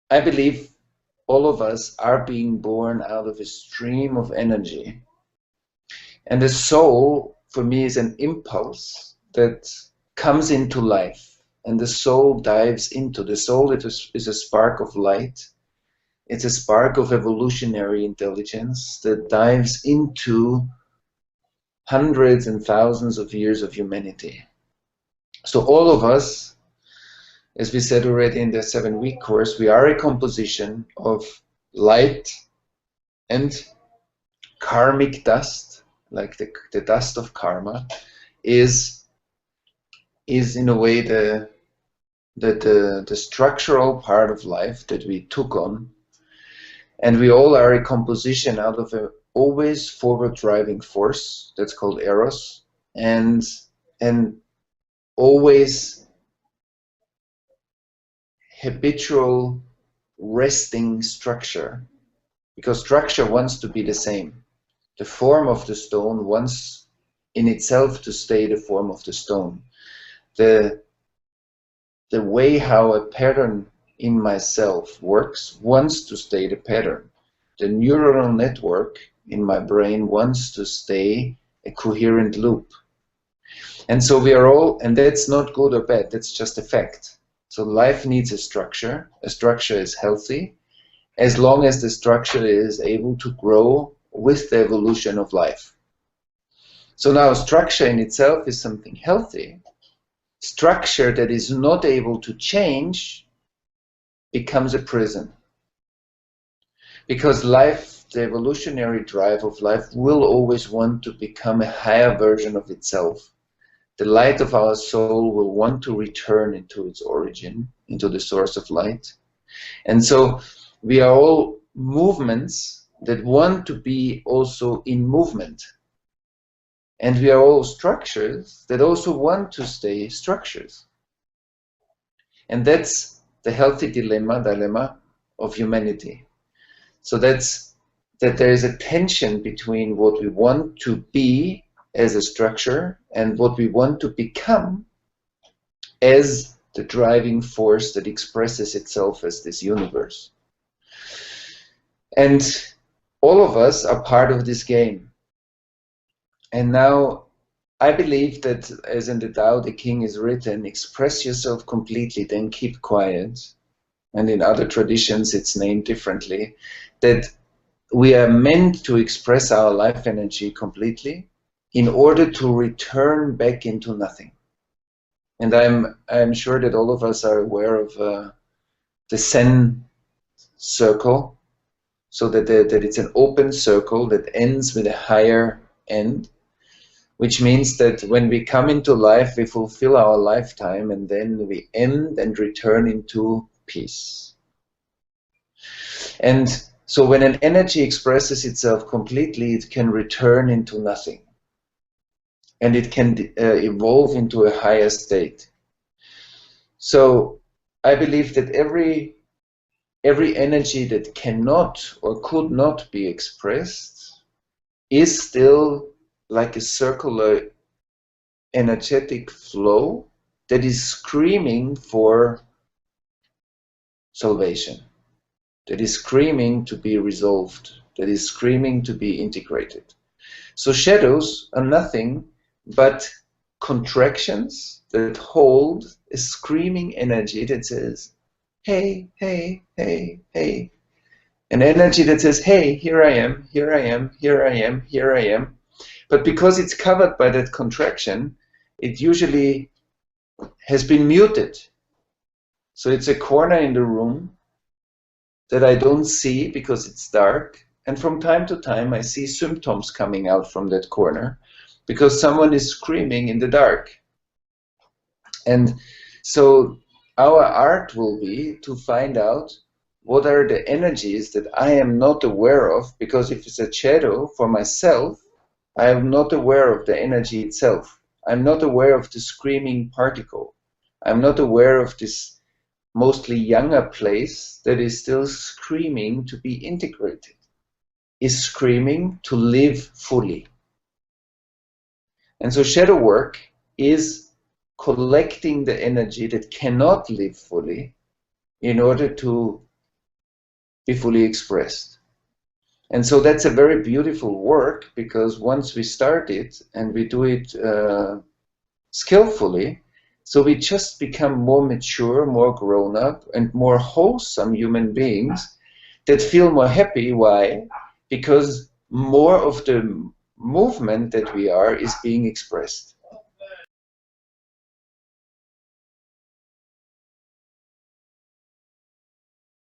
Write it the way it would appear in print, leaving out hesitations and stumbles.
I believe all of us are being born out of a stream of energy. And the soul, for me, is an impulse that comes into life. And the soul dives into the soul. It is a spark of light. It's a spark of evolutionary intelligence that dives into hundreds and thousands of years of humanity. So all of us, as we said already in the 7-week course, we are a composition of light and karmic dust, like the dust of karma, is in a way the structural part of life that we took on. And we all are a composition out of a always forward driving force that's called eros, and always habitual resting structure, because structure wants to be the same. The form of the stone wants in itself to stay the form of the stone. The way how a pattern in myself works wants to stay the pattern. The neuronal network in my brain wants to stay a coherent loop. And so we are all, and that's not good or bad, that's just a fact. So life needs a structure. A structure is healthy as long as the structure is able to grow with the evolution of life. So now structure in itself is something healthy. Structure that is not able to change becomes a prison. Because life, the evolutionary drive of life, will always want to become a higher version of itself. The light of our soul will want to return into its origin, into the source of light. And so we are all movements that want to be also in movement. And we are all structures that also want to stay structures. And that's the healthy dilemma of humanity. So that's that there is a tension between what we want to be as a structure and what we want to become as the driving force that expresses itself as this universe. And all of us are part of this game. And now I believe that, as in the Tao Te Ching is written, express yourself completely, then keep quiet. And in other traditions it's named differently, that we are meant to express our life energy completely in order to return back into nothing. And I'm sure that all of us are aware of the Zen circle, so that it's an open circle that ends with a higher end, which means that when we come into life, we fulfill our lifetime, and then we end and return into peace. And so when an energy expresses itself completely, it can return into nothing. And it can evolve into a higher state. So I believe that every energy that cannot or could not be expressed is still like a circular energetic flow that is screaming for salvation, that is screaming to be resolved, that is screaming to be integrated. So shadows are nothing but contractions that hold a screaming energy that says, hey, hey, hey, hey. An energy that says, hey, here I am, here I am, here I am, here I am. But because it's covered by that contraction, it usually has been muted. So it's a corner in the room that I don't see because it's dark. And from time to time, I see symptoms coming out from that corner because someone is screaming in the dark. And so our art will be to find out what are the energies that I am not aware of, because if it's a shadow for myself, I am not aware of the energy itself. I'm not aware of the screaming particle. I'm not aware of this mostly younger place that is still screaming to be integrated, is screaming to live fully. And so shadow work is collecting the energy that cannot live fully in order to be fully expressed. And so that's a very beautiful work, because once we start it and we do it skillfully, so we just become more mature, more grown up, and more wholesome human beings that feel more happy. Why? Because more of the movement that we are is being expressed.